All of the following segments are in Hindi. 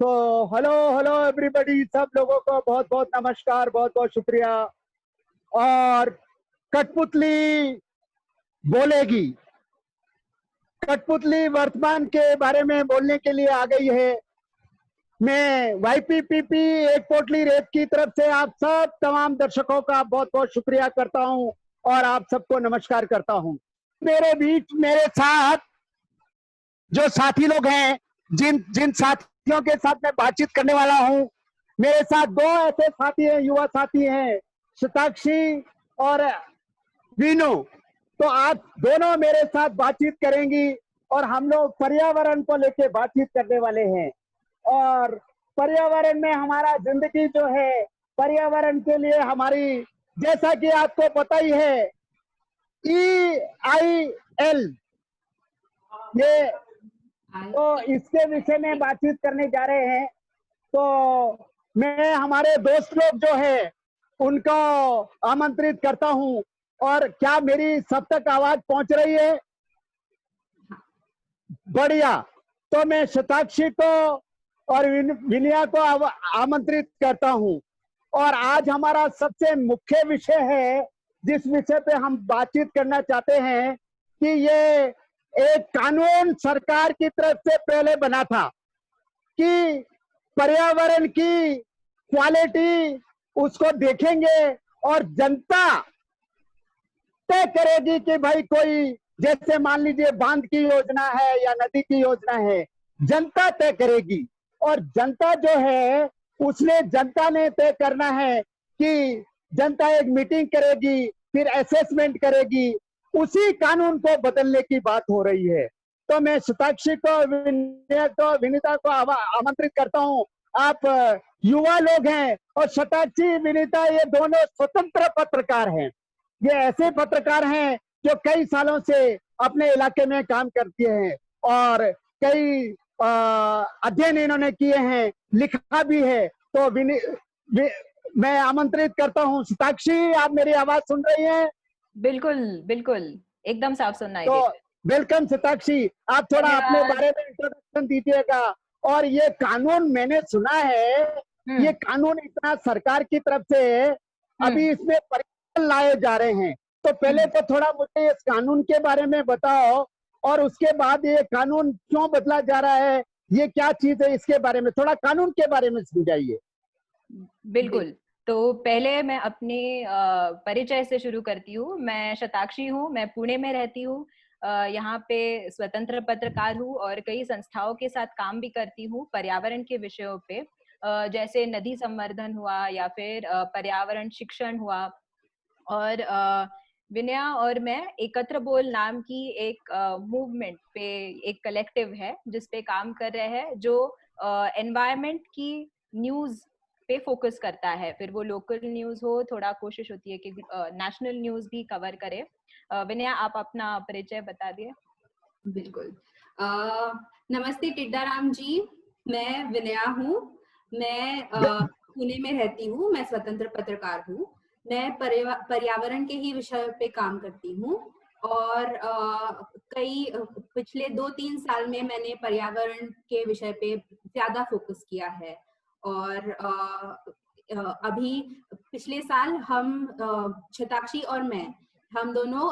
तो हेलो हेलो एवरीबॉडी, सब लोगों को बहुत बहुत नमस्कार, बहुत बहुत शुक्रिया। और कठपुतली बोलेगी, कठपुतली वर्तमान के बारे में बोलने के लिए आ गई है। मैं YPPP एक पोटली रेत की तरफ से आप सब तमाम दर्शकों का बहुत बहुत शुक्रिया करता हूं और आप सबको नमस्कार करता हूं। मेरे बीच मेरे साथ जो साथी लोग हैं, जिन जिन साथियों के साथ मैं बातचीत करने वाला हूं, मेरे साथ दो ऐसे साथी हैं, युवा साथी हैं, शताक्षी और वीनू। तो आप दोनों मेरे साथ बातचीत करेंगी और हम लोग पर्यावरण को लेकर बातचीत करने वाले हैं। और पर्यावरण में हमारा जिंदगी जो है, पर्यावरण के लिए हमारी, जैसा कि आपको पता ही है, EIL, ये तो इसके विषय में बातचीत करने जा रहे हैं। तो मैं हमारे दोस्त लोग जो है उनको आमंत्रित करता हूं। और क्या मेरी सब तक आवाज पहुंच रही है? बढ़िया। तो मैं शताक्षी को और विनया को आमंत्रित करता हूं। और आज हमारा सबसे मुख्य विषय है, जिस विषय पे हम बातचीत करना चाहते हैं, कि ये एक कानून सरकार की तरफ से पहले बना था कि पर्यावरण की क्वालिटी उसको देखेंगे और जनता तय करेगी कि भाई कोई, जैसे मान लीजिए बांध की योजना है या नदी की योजना है, जनता तय करेगी। और जनता जो है उसने, जनता ने तय करना है कि जनता एक मीटिंग करेगी, फिर असेसमेंट करेगी, उसी कानून को बदलने की बात हो रही है। तो मैं शताक्षी को, विनीता को आमंत्रित करता हूं। आप युवा लोग हैं और शताक्षी, विनीता, ये दोनों स्वतंत्र पत्रकार हैं। ये ऐसे पत्रकार हैं जो कई सालों से अपने इलाके में काम करते हैं और कई अध्ययन इन्होंने किए हैं, लिखा भी है। तो मैं आमंत्रित करता हूं। शताक्षी, आप मेरी आवाज सुन रही हैं? बिल्कुल बिल्कुल, एकदम साफ सुनाई तो देता है। वेलकम शताक्षी, आप थोड़ा अपने बारे में इंट्रोडक्शन दीजिएगा। और ये कानून मैंने सुना है, ये कानून इतना सरकार की तरफ से अभी इसमें परिवर्तन लाए जा रहे हैं। तो पहले तो थोड़ा मुझे इस कानून के बारे में बताओ, और उसके बाद ये कानून क्यों बदला जा रहा है, ये क्या चीज है, इसके बारे में थोड़ा कानून के बारे में समझाइए। बिल्कुल। तो पहले मैं अपने परिचय से शुरू करती हूँ। मैं शताक्षी हूँ, मैं पुणे में रहती हूँ। यहाँ पे स्वतंत्र पत्रकार हूँ और कई संस्थाओं के साथ काम भी करती हूँ पर्यावरण के विषयों पे, जैसे नदी संवर्धन हुआ या फिर पर्यावरण शिक्षण हुआ। और विनया और मैं एकत्र बोल नाम की एक मूवमेंट पे, एक कलेक्टिव है जिस पे काम कर रहे हैं, जो एनवायरनमेंट की न्यूज पे फोकस करता है। फिर वो लोकल न्यूज हो, थोड़ा कोशिश होती है कि नेशनल न्यूज भी कवर करे। विनया, आप अपना परिचय बता दिए। बिल्कुल। नमस्ते टिड्डाराम जी, मैं विनया हूँ। मैं पुणे में रहती हूँ। मैं स्वतंत्र पत्रकार हूँ। मैं पर्यावरण के ही विषय पे काम करती हूँ और कई पिछले 2-3 साल में मैंने पर्यावरण के विषय पे ज्यादा फोकस किया है। और अभी पिछले साल हम शताक्षी और मैं, हम दोनों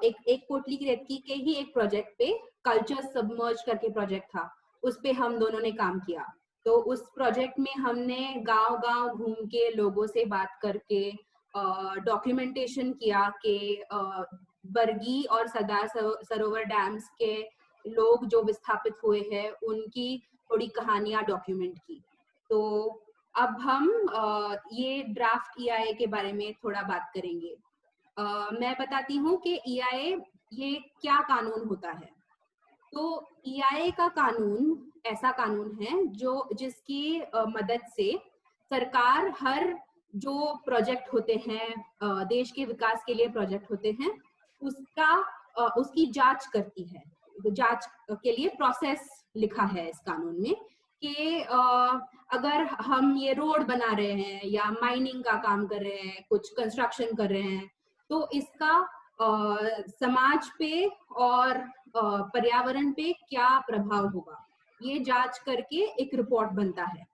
एक पोटली की रेत के ही एक प्रोजेक्ट पे, कल्चर सबमर्ज करके प्रोजेक्ट था, उस पे हम दोनों ने काम किया। तो उस प्रोजेक्ट में हमने गांव-गांव घूम के लोगों से बात करके डॉक्यूमेंटेशन किया कि बरगी और सरदार सरोवर डैम्स के लोग जो विस्थापित हुए हैं उनकी थोड़ी कहानियां डॉक्यूमेंट की। तो अब हम ये ड्राफ्ट EIA के बारे में थोड़ा बात करेंगे। मैं बताती हूँ कि EIA ये क्या कानून होता है। तो EIA का कानून ऐसा कानून है जिसकी मदद से सरकार हर जो प्रोजेक्ट होते हैं, देश के विकास के लिए प्रोजेक्ट होते हैं, उसकी जांच करती है। जांच के लिए प्रोसेस लिखा है इस कानून में कि अगर हम ये रोड बना रहे हैं या माइनिंग का काम कर रहे हैं, कुछ कंस्ट्रक्शन कर रहे हैं, तो इसका समाज पे और पर्यावरण पे क्या प्रभाव होगा। ये जांच करके एक रिपोर्ट बनता है।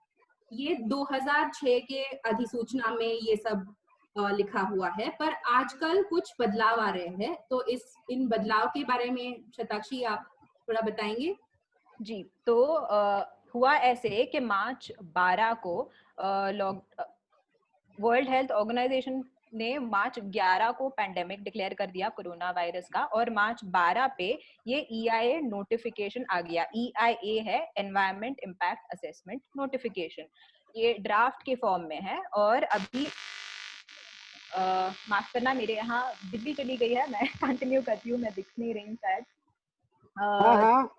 ये 2006 के अधिसूचना में ये सब लिखा हुआ है, पर आजकल कुछ बदलाव आ रहे हैं, तो इन बदलाव के बारे में शताक्षी आप थोड़ा बताएंगे? जी, तो हुआ ऐसे कि मार्च 12 को वर्ल्ड हेल्थ ऑर्गेनाइजेशन ने मार्च 11 को पैंडेमिक डिक्लेयर कर दिया कोरोना वायरस का, और मार्च 12 पे ये EIA नोटिफिकेशन आ गया। EIA है एनवायरमेंट इम्पैक्ट असेसमेंट नोटिफिकेशन। ये ड्राफ्ट के फॉर्म में है, और अभी माफ करना, मेरे यहाँ बिजली चली गई है, मैं कंटिन्यू करती हूँ, मैं दिख नहीं रही शायद। हाँ,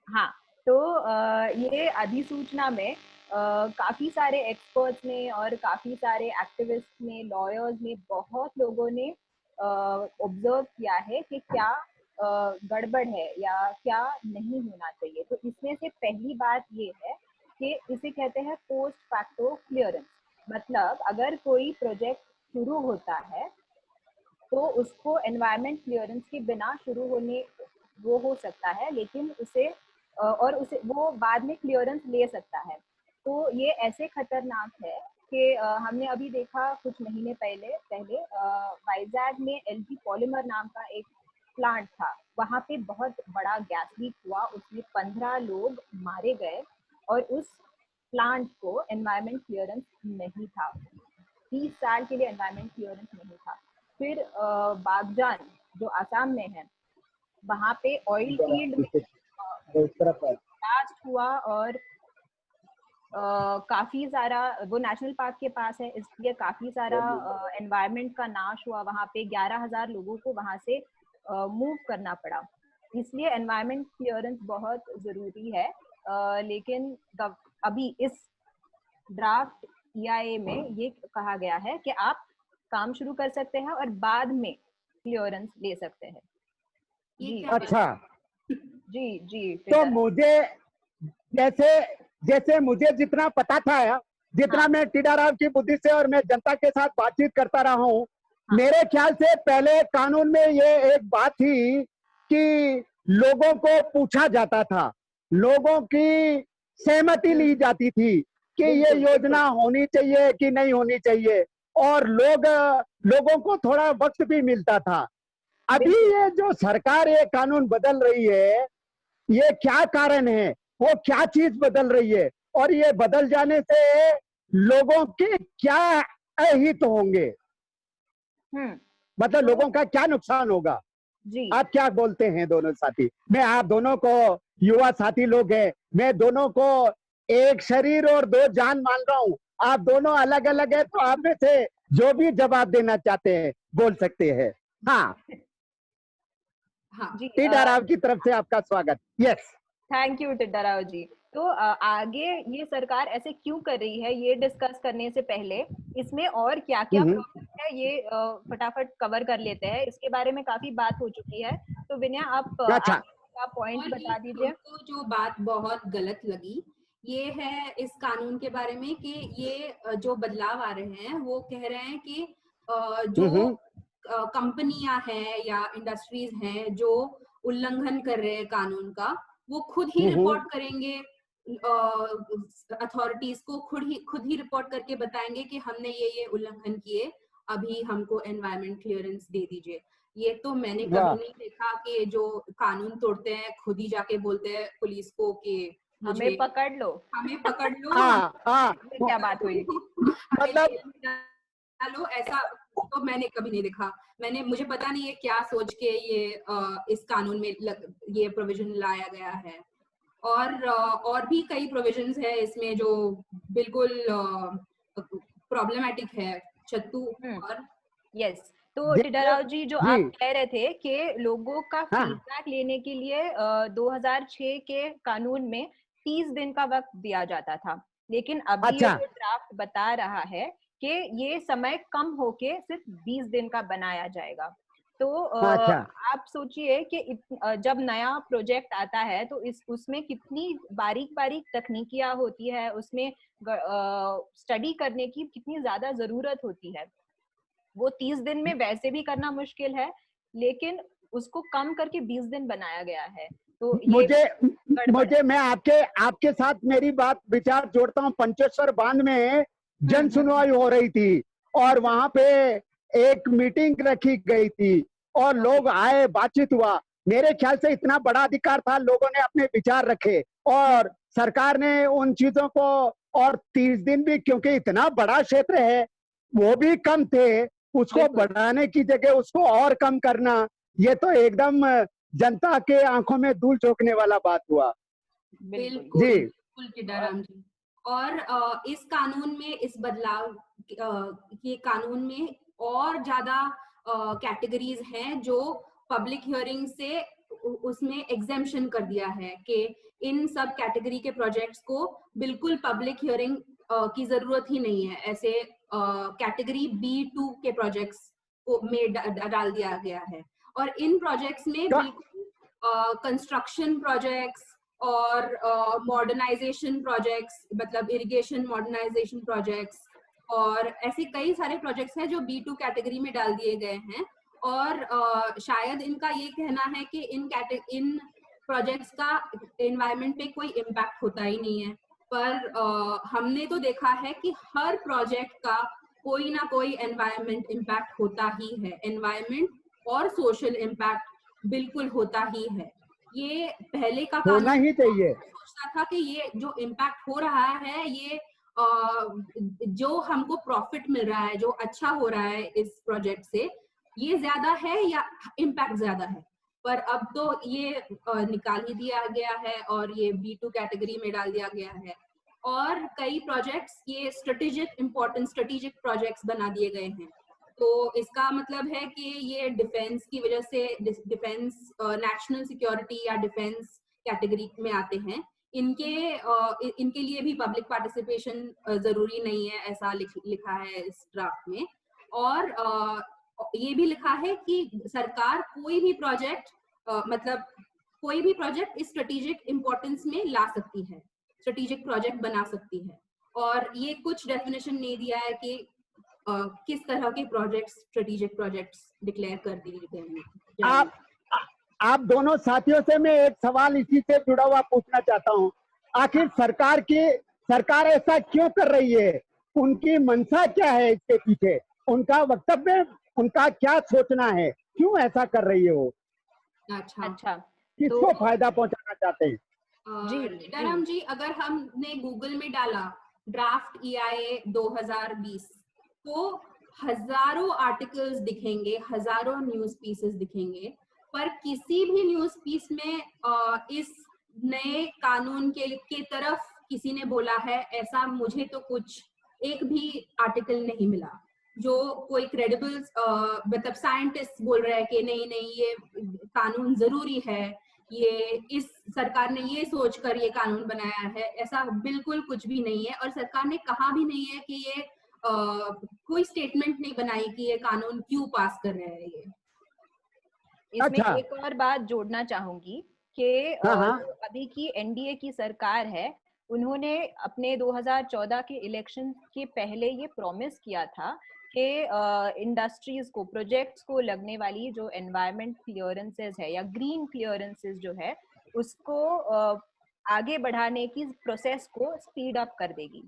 हाँ, तो ये अधिसूचना में काफी सारे एक्सपर्ट्स ने और काफी सारे एक्टिविस्ट ने, लॉयर्स ने, बहुत लोगों ने ऑब्जर्व किया है कि क्या गड़बड़ है या क्या नहीं होना चाहिए। तो इसमें से पहली बात ये है कि इसे कहते हैं पोस्ट फैक्टो क्लियरेंस। मतलब अगर कोई प्रोजेक्ट शुरू होता है तो उसको एनवायरमेंट क्लियरेंस के बिना शुरू होने वो हो सकता है, लेकिन उसे वो बाद में क्लियरेंस ले सकता है। तो ये ऐसे खतरनाक है कि हमने अभी देखा कुछ महीने पहले वाइजैग में LG पॉलीमर नाम का एक प्लांट था, वहां पे बहुत बड़ा गैस लीक हुआ, उसमें 15 लोग मारे गए, और उस प्लांट को एनवायरमेंट क्लियरेंस नहीं था, 30 साल के लिए एनवायरमेंट क्लियरेंस नहीं था। फिर बागजान जो आसाम में है, वहां पे ऑयल फील्ड में ब्लास्ट हुआ, और काफी सारा, वो नेशनल पार्क के पास है, इसलिए काफी सारा एनवायरनमेंट का नाश हुआ। वहां पे 11,000 लोगों को वहां से मूव करना पड़ा। इसलिए एनवायरनमेंट क्लियरेंस बहुत जरूरी है। लेकिन अभी इस ड्राफ्ट EIA में ये कहा गया है कि आप काम शुरू कर सकते हैं और बाद में क्लियरेंस ले सकते हैं। जी, अच्छा। जी जी। तो मुझे जैसे मुझे जितना पता था, जितना हाँ, मैं टीडाराव की बुद्धि से और मैं जनता के साथ बातचीत करता रहा हूँ, हाँ, मेरे ख्याल से पहले कानून में ये एक बात थी कि लोगों को पूछा जाता था, लोगों की सहमति ली जाती थी कि ये योजना होनी चाहिए कि नहीं होनी चाहिए, और लोगों को थोड़ा वक्त भी मिलता था। अभी ये जो सरकार ये कानून बदल रही है, ये क्या कारण है, वो क्या चीज बदल रही है, और ये बदल जाने से लोगों के क्या अहित होंगे, मतलब लोगों का क्या नुकसान होगा? जी। आप क्या बोलते हैं दोनों साथी? मैं आप दोनों को युवा साथी लोग हैं, मैं दोनों को एक शरीर और दो जान मान रहा हूं। आप दोनों अलग अलग है, तो आप में से जो भी जवाब देना चाहते हैं बोल सकते हैं। हाँ, हाँ, टीडाराव की तरफ से आपका स्वागत। यस, थैंक यू टिड्डाराव जी। तो आगे ये सरकार ऐसे क्यों कर रही है, ये डिस्कस करने से पहले इसमें और क्या क्या प्रॉब्लम है ये फटाफट कवर कर लेते हैं। इसके बारे में काफी बात हो चुकी है, तो विनया आप अच्छा। आगे का पॉइंट और बता दीजिए। हमको जो बात बहुत गलत लगी ये है इस कानून के बारे में कि ये जो बदलाव आ रहे हैं वो कह रहे हैं कि जो कंपनियां हैं या इंडस्ट्रीज हैं जो उल्लंघन कर रहे हैं कानून का, वो खुद ही रिपोर्ट करेंगे अथॉरिटीज को, खुद ही रिपोर्ट करके बताएंगे कि हमने ये उल्लंघन किए, अभी हमको एनवायरमेंट क्लियरेंस दे दीजिए। ये तो मैंने कभी नहीं देखा कि जो कानून तोड़ते हैं खुद ही जाके बोलते हैं पुलिस को कि हमें पकड़ लो, हमें पकड़ लो, ये क्या बात हुई? मतलब लो, ऐसा तो मैंने कभी नहीं देखा। मुझे पता नहीं है क्या सोच के ये इस कानून में ये प्रोविजन लाया गया है। और भी कई प्रोविजंस है इसमें जो बिल्कुल प्रॉब्लमैटिक है। चत्तू और यस, तो टिड्डाराव जी जो आप कह रहे थे कि लोगों का हाँ, फीडबैक लेने के लिए 2006 के कानून में 30 दिन का वक्त दिया जाता था, लेकिन अभी ये अच्छा, जो ड्राफ्ट बता रहा है कि ये समय कम होके सिर्फ 20 दिन का बनाया जाएगा। तो अच्छा, आप सोचिए कि जब नया प्रोजेक्ट आता है तो उसमें कितनी बारीक बारीक तकनीकियां होती है, उसमें स्टडी करने की कितनी ज्यादा जरूरत होती है। वो 30 दिन में वैसे भी करना मुश्किल है, लेकिन उसको कम करके 20 दिन बनाया गया है। तो ये मुझे गड़बड़ है। मैं आपके साथ मेरी बात विचार जोड़ता हूँ। पंचेश्वर बांध में जन सुनवाई हो रही थी और वहां पे एक मीटिंग रखी गई थी और लोग आए, बातचीत हुआ। मेरे ख्याल से इतना बड़ा अधिकार था, लोगों ने अपने विचार रखे और सरकार ने उन चीजों को, और 30 दिन भी, क्योंकि इतना बड़ा क्षेत्र है, वो भी कम थे। उसको बिल्कुल। बढ़ाने की जगह उसको और कम करना, ये तो एकदम जनता के आंखों में धूल झोंकने वाला बात हुआ। बिल्कुल जी। बिल्कुल टिड्डाराम जी। और इस कानून में, इस बदलाव के कानून में और ज्यादा कैटेगरीज हैं जो पब्लिक हियरिंग से उसमें एग्जेम्पशन कर दिया है कि इन सब कैटेगरी के प्रोजेक्ट्स को बिल्कुल पब्लिक हियरिंग की जरूरत ही नहीं है। ऐसे कैटेगरी B2 के प्रोजेक्ट्स को में डाल दिया गया है और इन प्रोजेक्ट्स में बिल्कुल कंस्ट्रक्शन प्रोजेक्ट्स और मॉडर्नाइजेशन प्रोजेक्ट्स, मतलब इरिगेशन मॉडर्नाइजेशन प्रोजेक्ट्स और ऐसे कई सारे प्रोजेक्ट्स हैं जो B2 कैटेगरी में डाल दिए गए हैं। और शायद इनका ये कहना है कि इन प्रोजेक्ट्स का एनवायरनमेंट पे कोई इम्पैक्ट होता ही नहीं है, पर हमने तो देखा है कि हर प्रोजेक्ट का कोई ना कोई एनवायरनमेंट इम्पैक्ट होता ही है। एनवायरनमेंट और सोशल इम्पैक्ट बिल्कुल होता ही है। ये पहले का होना कानून ही चाहिए। सोचता था कि ये जो इम्पैक्ट हो रहा है, ये जो हमको प्रॉफिट मिल रहा है, जो अच्छा हो रहा है इस प्रोजेक्ट से, ये ज्यादा है या इम्पैक्ट ज्यादा है। पर अब तो ये निकाल ही दिया गया है और ये B2 कैटेगरी में डाल दिया गया है और कई प्रोजेक्ट्स ये स्ट्रेटेजिक प्रोजेक्ट्स बना दिए गए हैं। तो इसका मतलब है कि ये डिफेंस की वजह से, डिफेंस नेशनल सिक्योरिटी या डिफेंस कैटेगरी में आते हैं। इनके लिए भी पब्लिक पार्टिसिपेशन जरूरी नहीं है, ऐसा लिखा है इस ड्राफ्ट में। और ये भी लिखा है कि सरकार कोई भी प्रोजेक्ट मतलब कोई भी प्रोजेक्ट इस स्ट्रेटेजिक इंपॉर्टेंस में ला सकती है, स्ट्रेटेजिक प्रोजेक्ट बना सकती है। और ये कुछ डेफिनेशन नहीं दिया है कि किस तरह के प्रोजेक्ट्स स्ट्रेटेजिक प्रोजेक्ट्स डिक्लेयर कर दिए गए हैं। आप दोनों साथियों से मैं एक सवाल इसी से जुड़ा हुआ पूछना चाहता हूँ। आखिर सरकार ऐसा क्यों कर रही है? उनकी मंशा क्या है इसके पीछे? उनका वक्तव्य, उनका क्या सोचना है? क्यों ऐसा कर रही है वो? अच्छा, किसको फायदा पहुंचाना चाहते हैं? टीडाराम जी, अगर हमने गूगल में डाला ड्राफ्ट EIA 2020 तो हजारों आर्टिकल्स दिखेंगे, हजारों न्यूज पीसेस दिखेंगे, पर किसी भी न्यूज पीस में इस नए कानून के तरफ किसी ने बोला है ऐसा मुझे तो कुछ एक भी आर्टिकल नहीं मिला जो कोई क्रेडिबल मतलब साइंटिस्ट बोल रहे हैं कि नहीं नहीं ये कानून जरूरी है, ये इस सरकार ने ये सोचकर ये कानून बनाया है। ऐसा बिल्कुल कुछ भी नहीं है और सरकार ने कहा भी नहीं है कि ये कोई स्टेटमेंट नहीं बनाई कि ये कानून क्यों पास कर रहे हैं ये। इसमें अच्छा। एक और बात जोड़ना चाहूंगी कि जो अभी की NDA की सरकार है, उन्होंने अपने 2014 के इलेक्शन के पहले ये प्रॉमिस किया था कि इंडस्ट्रीज को, प्रोजेक्ट्स को लगने वाली जो एनवायरमेंट क्लियरेंसेस है या ग्रीन क्लियरेंसेस जो है, उसको आगे बढ़ाने की प्रोसेस को स्पीड अप कर देगी।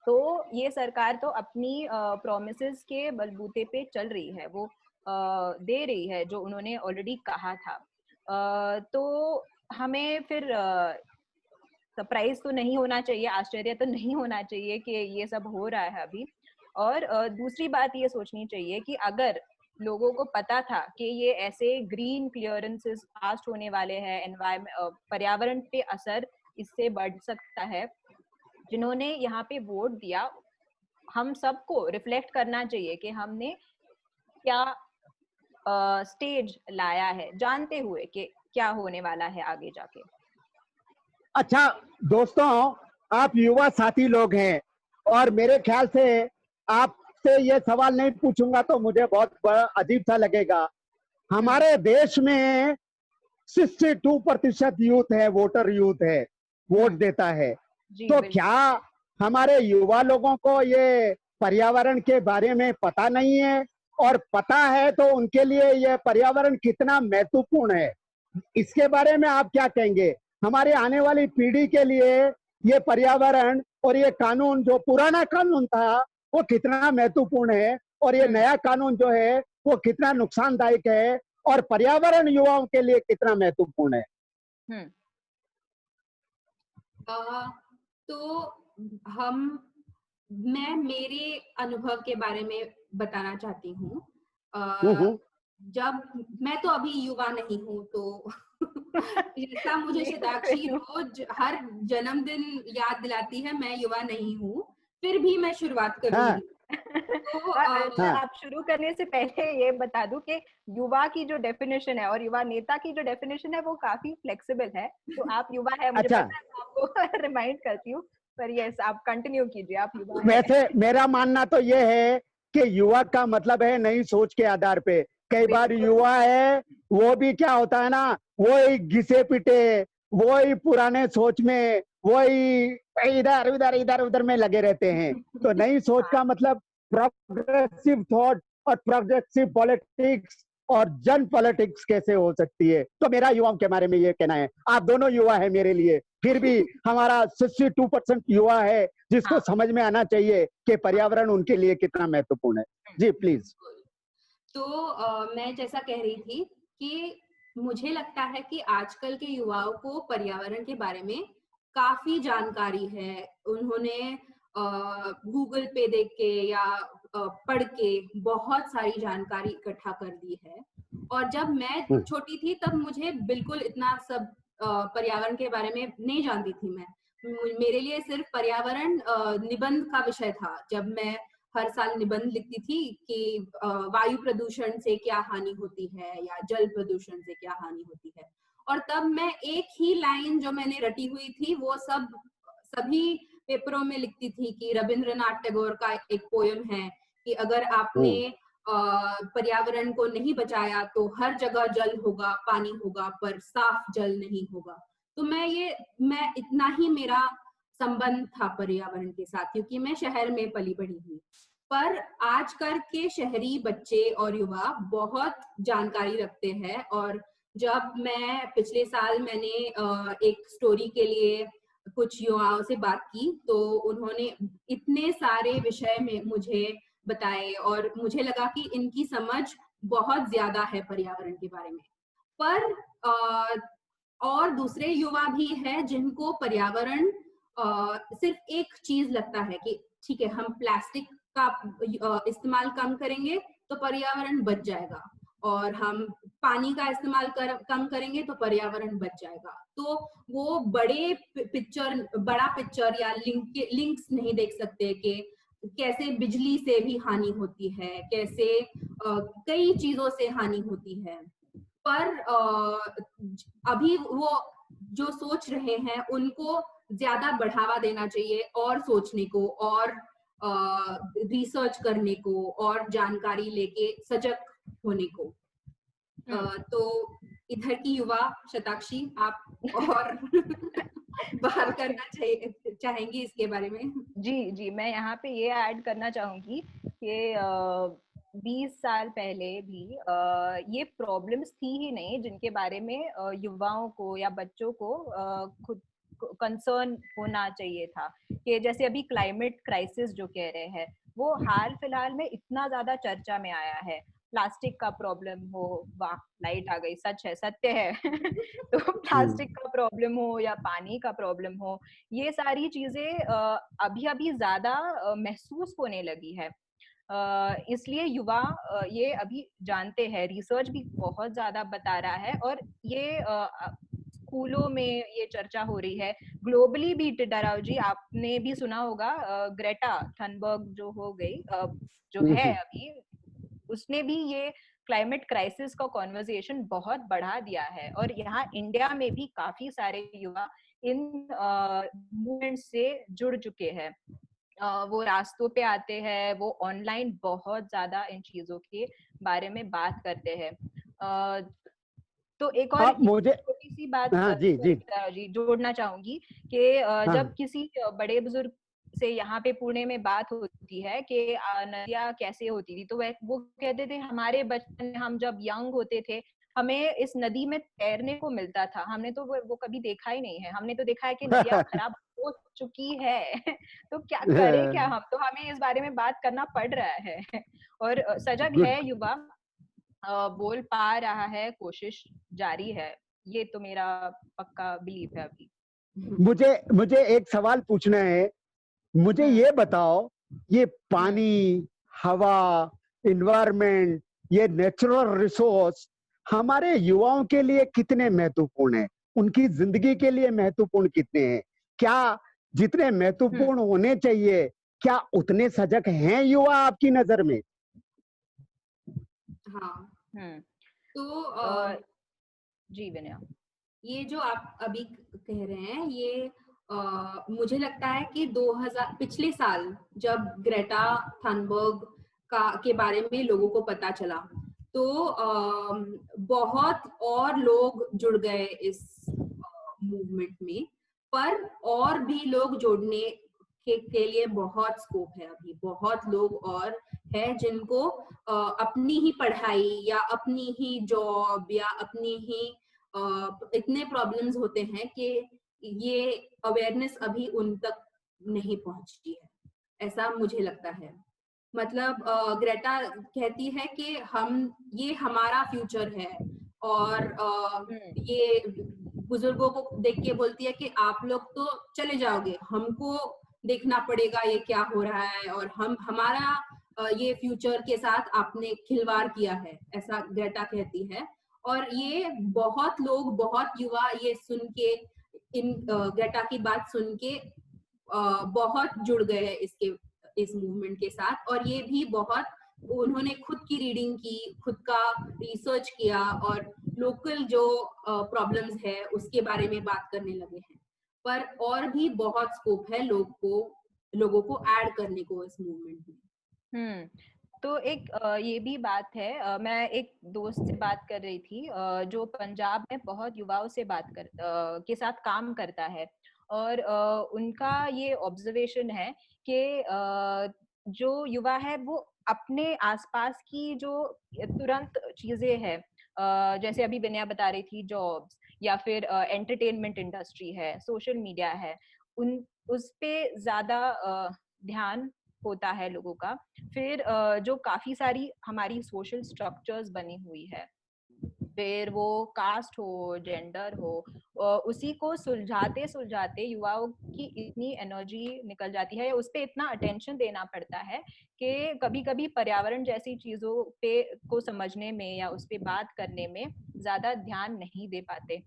तो ये सरकार तो अपनी प्रॉमिसेस के बलबूते पे चल रही है, वो दे रही है जो उन्होंने ऑलरेडी कहा था। तो हमें फिर सरप्राइज तो नहीं होना चाहिए, आश्चर्य तो नहीं होना चाहिए कि ये सब हो रहा है अभी। और दूसरी बात ये सोचनी चाहिए कि अगर लोगों को पता था कि ये ऐसे ग्रीन क्लियरेंसेस पास होने वाले हैं, एनवायरमेंट, पर्यावरण पे असर इससे बढ़ सकता है, जिन्होंने यहाँ पे वोट दिया, हम सबको रिफ्लेक्ट करना चाहिए कि हमने क्या स्टेज लाया है, जानते हुए कि क्या होने वाला है आगे जाके। अच्छा दोस्तों, आप युवा साथी लोग हैं और मेरे ख्याल से आपसे ये सवाल नहीं पूछूंगा तो मुझे बहुत बड़ा अजीब सा लगेगा। हमारे देश में 62% यूथ है, वोटर यूथ है, वोट देता है। तो क्या हमारे युवा लोगों को ये पर्यावरण के बारे में पता नहीं है? और पता है तो उनके लिए ये पर्यावरण कितना महत्वपूर्ण है इसके बारे में आप क्या कहेंगे? हमारे आने वाली पीढ़ी के लिए ये पर्यावरण और ये कानून, जो पुराना कानून था वो कितना महत्वपूर्ण है, और ये नया कानून जो है वो कितना नुकसानदायक है, और पर्यावरण युवाओं के लिए कितना महत्वपूर्ण है? हम्म तो हम मैं मेरे अनुभव के बारे में बताना चाहती हूँ। हम्म। जब मैं तो अभी युवा नहीं हूँ, तो जैसा मुझे शताक्षी रोज हर जन्मदिन याद दिलाती है, मैं युवा नहीं हूँ, फिर भी मैं शुरुआत हाँ करूंगी। तो अच्छा, हाँ। आप शुरू करने से पहले ये बता दूं कि युवा की जो डेफिनेशन है और युवा नेता की जो डेफिनेशन है वो काफी फ्लेक्सिबल है। तो आप युवा है, मुझे अच्छा, पता है, मैं आपको रिमाइंड करती हूँ, पर यस, आप कंटिन्यू कीजिए, आप युवा है। वैसे मेरा मानना तो ये है कि युवा का मतलब है नई सोच के आधार पे। कई बार बिल्कुल। युवा है, वो भी क्या होता है ना, वो ही घिसे पिटे, वो ही पुराने सोच में, वो ही इधर उधर इधर उधर में लगे रहते हैं। तो नई सोच का मतलब प्रोग्रेसिव थॉट और प्रोग्रेसिव पॉलिटिक्स और जन पॉलिटिक्स कैसे हो सकती है। तो मेरा युवाओं के बारे में ये कहना है। आप दोनों युवा है मेरे लिए, फिर भी हमारा 62% युवा है जिसको हाँ, समझ में आना चाहिए कि पर्यावरण उनके लिए कितना महत्वपूर्ण है। जी प्लीज। तो मैं जैसा कह रही थी कि मुझे लगता है कि आजकल के युवाओं को पर्यावरण के बारे में काफी जानकारी है। उन्होंने गूगल पे देख के या पढ़ के बहुत सारी जानकारी इकट्ठा कर दी है। और जब मैं छोटी थी तब मुझे बिल्कुल इतना सब पर्यावरण के बारे में नहीं जानती थी। मेरे लिए सिर्फ पर्यावरण निबंध का विषय था। जब मैं हर साल निबंध लिखती थी कि वायु प्रदूषण से क्या हानि होती है या जल प्रदूषण से क्या हानि होती है, और तब मैं एक ही लाइन जो मैंने रटी हुई थी वो सभी पेपरों में लिखती थी कि रविंद्रनाथ टैगोर का एक पोयम है कि अगर आपने पर्यावरण को नहीं बचाया तो हर जगह जल होगा, पानी होगा, पर साफ जल नहीं होगा। तो मैं इतना ही मेरा संबंध था पर्यावरण के साथ, क्योंकि मैं शहर में पली बढ़ी हूँ। पर आजकल के शहरी बच्चे और युवा बहुत जानकारी रखते हैं। और जब मैं पिछले साल मैंने एक स्टोरी के लिए कुछ युवाओं से बात की, तो उन्होंने इतने सारे विषय में मुझे बताए और मुझे लगा कि इनकी समझ बहुत ज्यादा है पर्यावरण के बारे में। पर और दूसरे युवा भी हैं जिनको पर्यावरण सिर्फ एक चीज लगता है कि ठीक है, हम प्लास्टिक का इस्तेमाल कम करेंगे तो पर्यावरण बच जाएगा, और हम पानी का इस्तेमाल कम करेंगे तो पर्यावरण बच जाएगा। तो वो बड़ा पिक्चर या लिंक्स नहीं देख सकते कि कैसे बिजली से भी हानि होती है, कैसे कई चीजों से हानि होती है। पर अभी वो जो सोच रहे हैं उनको ज्यादा बढ़ावा देना चाहिए, और सोचने को, और रिसर्च करने को, और जानकारी लेके सजग होने को। तो इधर की युवा शताक्षी, आप और बात करना चाहेंगी इसके बारे में? जी जी, मैं यहाँ पे ये ऐड करना चाहूंगी कि 20 साल पहले भी ये प्रॉब्लम्स थी ही नहीं जिनके बारे में युवाओं को या बच्चों को खुद कंसर्न होना चाहिए था। कि जैसे अभी क्लाइमेट क्राइसिस जो कह रहे हैं, वो हाल फिलहाल में इतना ज्यादा चर्चा में आया है। प्लास्टिक का प्रॉब्लम हो, वाह लाइट आ गई, सच है, सत्य है। तो प्लास्टिक का प्रॉब्लम हो या पानी का प्रॉब्लम हो, ये सारी चीजें अभी अभी ज्यादा महसूस होने लगी है। इसलिए युवा ये अभी जानते हैं, रिसर्च भी बहुत ज्यादा बता रहा है, और ये स्कूलों में ये चर्चा हो रही है। ग्लोबली भी टिड्डाराव जी, आपने भी सुना होगा, ग्रेटा थनबर्ग जो हो गई, जो है अभी, उसने भी ये क्लाइमेट क्राइसिस का कॉन्वर्सेशन बहुत बढ़ा दिया है। और यहाँ इंडिया में भी काफी सारे युवा इन मूवमेंट से जुड़ चुके हैं। वो रास्तों पे आते हैं, वो ऑनलाइन बहुत ज्यादा इन चीजों के बारे में बात करते हैं। तो एक और मुझे छोटी सी बात हाँ जी जी जी जोड़ना चाहूंगी कि जब किसी बड़े बुजुर्ग से यहाँ पे पुणे में बात होती है कि नदियाँ कैसे होती थी, तो वो कहते थे हमारे बचपन में, हम जब यंग होते थे, हमें इस नदी में तैरने को मिलता था, हमने तो वो कभी देखा ही नहीं है। हमने तो देखा है कि नदियां खराब हो चुकी है तो क्या करें क्या हम, तो हमें इस बारे में बात करना पड़ रहा है और सजग गुड। है युवा, बोल पा रहा है, कोशिश जारी है, ये तो मेरा पक्का बिलीफ है अभी। मुझे मुझे एक सवाल पूछना है। मुझे ये बताओ, ये पानी, हवा, इन्वायरमेंट, ये नेचुरल रिसोर्स हमारे युवाओं के लिए कितने महत्वपूर्ण हैं? उनकी जिंदगी के लिए महत्वपूर्ण कितने हैं? क्या जितने महत्वपूर्ण होने चाहिए, क्या उतने सजग हैं युवा आपकी नजर में? हाँ, हम्म। तो जी विनया, ये जो आप अभी कह रहे हैं, ये मुझे लगता है कि 2000 पिछले साल जब ग्रेटा थनबर्ग के बारे में लोगों को पता चला, तो बहुत और लोग जुड़ गए इस मूवमेंट में, पर और भी लोग जोड़ने के लिए बहुत स्कोप है। अभी बहुत लोग और है जिनको अपनी ही पढ़ाई या अपनी ही जॉब या अपनी ही इतने प्रॉब्लम्स होते हैं कि ये अवेयरनेस अभी उन तक नहीं पहुंची है, ऐसा मुझे लगता है। मतलब ग्रेटा कहती है कि ये हमारा फ्यूचर है, और ये बुजुर्गों को देख के बोलती है कि आप लोग तो चले जाओगे, हमको देखना पड़ेगा ये क्या हो रहा है, और हमारा ये फ्यूचर के साथ आपने खिलवाड़ किया है, ऐसा ग्रेटा कहती है। और ये बहुत लोग, बहुत युवा ये सुन के, इन ग्रेटा की बात सुन के बहुत जुड़ गए हैं इस मूवमेंट के साथ, और ये भी बहुत, उन्होंने खुद की रीडिंग की, खुद का रिसर्च किया, और लोकल जो प्रॉब्लम्स है उसके बारे में बात करने लगे हैं। पर और भी बहुत स्कोप है लोगों को ऐड करने को इस मूवमेंट में। तो एक ये भी बात है, मैं एक दोस्त से बात कर रही थी जो पंजाब में बहुत युवाओं से के साथ काम करता है, और उनका ये ऑब्जर्वेशन है कि जो युवा है वो अपने आसपास की जो तुरंत चीजें हैं, जैसे अभी विनया बता रही थी, जॉब्स या फिर एंटरटेनमेंट इंडस्ट्री है, सोशल मीडिया है, उस पे ज्यादा ध्यान होता है लोगों का। फिर जो काफी सारी हमारी सोशल स्ट्रक्चर्स बनी हुई है, फिर वो कास्ट हो, जेंडर हो, उसी को सुलझाते सुलझाते युवाओं की इतनी एनर्जी निकल जाती है, उस पे इतना अटेंशन देना पड़ता है कि कभी कभी पर्यावरण जैसी चीजों पे को समझने में या उस पे बात करने में ज्यादा ध्यान नहीं दे पाते।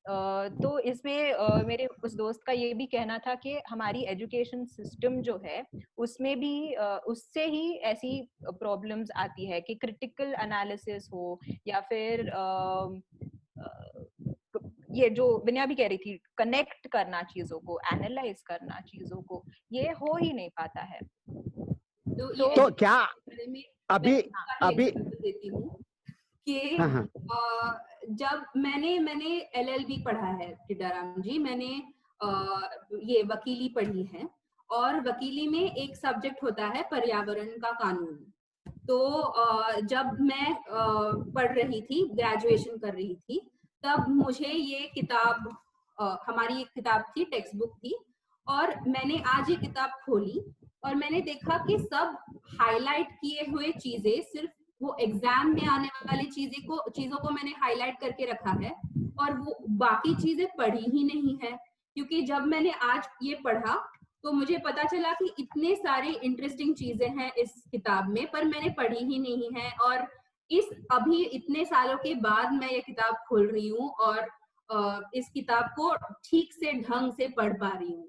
तो इसमें मेरे उस दोस्त का ये भी कहना था कि हमारी एजुकेशन सिस्टम जो है उसमें भी उससे ही ऐसी प्रॉब्लम्स आती है कि क्रिटिकल एनालिसिस हो, या फिर ये जो विनया भी कह रही थी, कनेक्ट करना चीजों को, एनालाइज करना चीजों को, ये हो ही नहीं पाता है। तो क्या अभी देती हूँ कि जब मैंने LLB पढ़ा है टिड्डाराम जी, मैंने ये वकीली पढ़ी है, और वकीली में एक सब्जेक्ट होता है पर्यावरण का कानून। तो जब मैं पढ़ रही थी, ग्रेजुएशन कर रही थी, तब मुझे ये किताब, हमारी एक किताब थी, टेक्स्ट बुक थी, और मैंने आज ये किताब खोली और मैंने देखा कि सब हाईलाइट किए हुए चीजें, सिर्फ वो एग्जाम में आने वाली चीजों को मैंने हाईलाइट करके रखा है, और वो बाकी चीजें पढ़ी ही नहीं है। क्योंकि जब मैंने आज ये पढ़ा तो मुझे पता चला कि इतने सारे इंटरेस्टिंग चीजें हैं इस किताब में, पर मैंने पढ़ी ही नहीं है। और अभी इतने सालों के बाद मैं ये किताब खोल रही हूँ और इस किताब को ठीक से ढंग से पढ़ पा रही हूँ।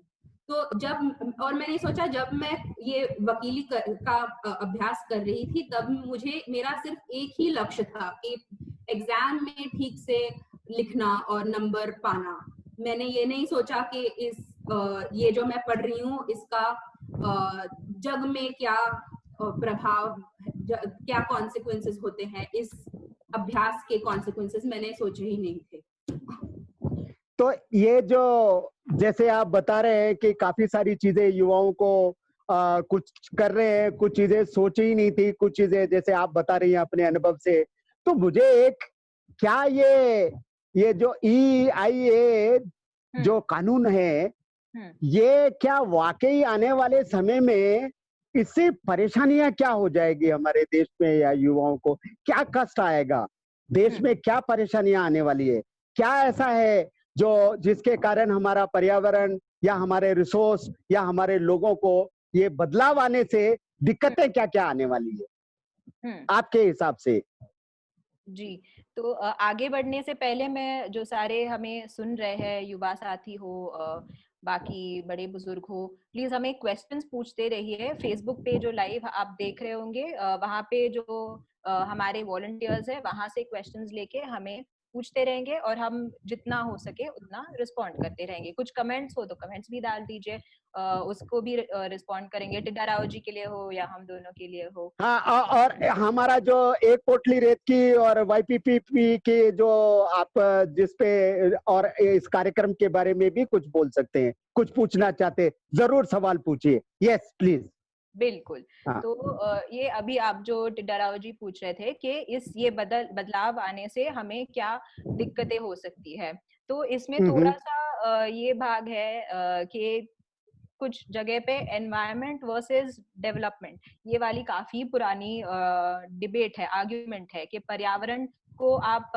तो मैंने सोचा, जब मैं ये वकीली का अभ्यास कर रही थी, तब मेरा सिर्फ एक ही लक्ष्य था कि एग्जाम में ठीक से लिखना और नंबर पाना। मैंने ये नहीं सोचा कि ये जो मैं पढ़ रही हूँ इसका जग में क्या प्रभाव, क्या कॉन्सिक्वेंसेस होते हैं, इस अभ्यास के कॉन्सिक्वेंसेस मैंने सोचे ही नहीं थे। तो ये जो जैसे आप बता रहे हैं कि काफी सारी चीजें युवाओं को कुछ कर रहे हैं, कुछ चीजें सोची ही नहीं थी, कुछ चीजें जैसे आप बता रही हैं अपने अनुभव से, तो मुझे एक क्या ये जो EIA जो कानून है, ये क्या वाकई आने वाले समय में इससे परेशानियां क्या हो जाएगी हमारे देश में या युवाओं को? क्या कष्ट आएगा? देश में क्या परेशानियां आने वाली है? क्या ऐसा है जो जिसके कारण हमारा पर्यावरण या हमारे रिसोर्स या हमारे लोगों को ये बदलाव आने से दिक्कतें क्या-क्या आने वाली है आपके हिसाब से? जी, तो आगे बढ़ने से पहले मैं जो सारे हमें सुन रहे हैं युवा साथी हो बाकी बड़े बुजुर्ग हो, प्लीज हमें क्वेश्चंस पूछते रहिए। फेसबुक पे जो लाइव आप देख रहे होंगे वहाँ पे जो हमारे वॉलंटियर्स है वहां से क्वेश्चंस लेके हमें पूछते रहेंगे और हम जितना हो सके उतना रिस्पॉन्ड करते रहेंगे। कुछ कमेंट्स हो तो कमेंट्स भी डाल दीजिए, उसको भी रिस्पॉन्ड करेंगे, टिड्डा राव जी के लिए हो या हम दोनों के लिए हो। हाँ, और हमारा जो एक पोटली रेत की और YPPP की जो आप जिस पे और इस कार्यक्रम के बारे में भी कुछ बोल सकते हैं, कुछ पूछना चाहते, जरूर सवाल पूछिए। Yes please. बिल्कुल। हाँ। तो ये अभी आप जो टिड्डा राव जी पूछ रहे थे कि ये बदलाव आने से हमें क्या दिक्कतें हो सकती है, तो इसमें थोड़ा सा ये भाग है कि कुछ जगह पे एनवायरनमेंट वर्सेस डेवलपमेंट, ये वाली काफी पुरानी डिबेट है, आर्ग्यूमेंट है कि पर्यावरण को आप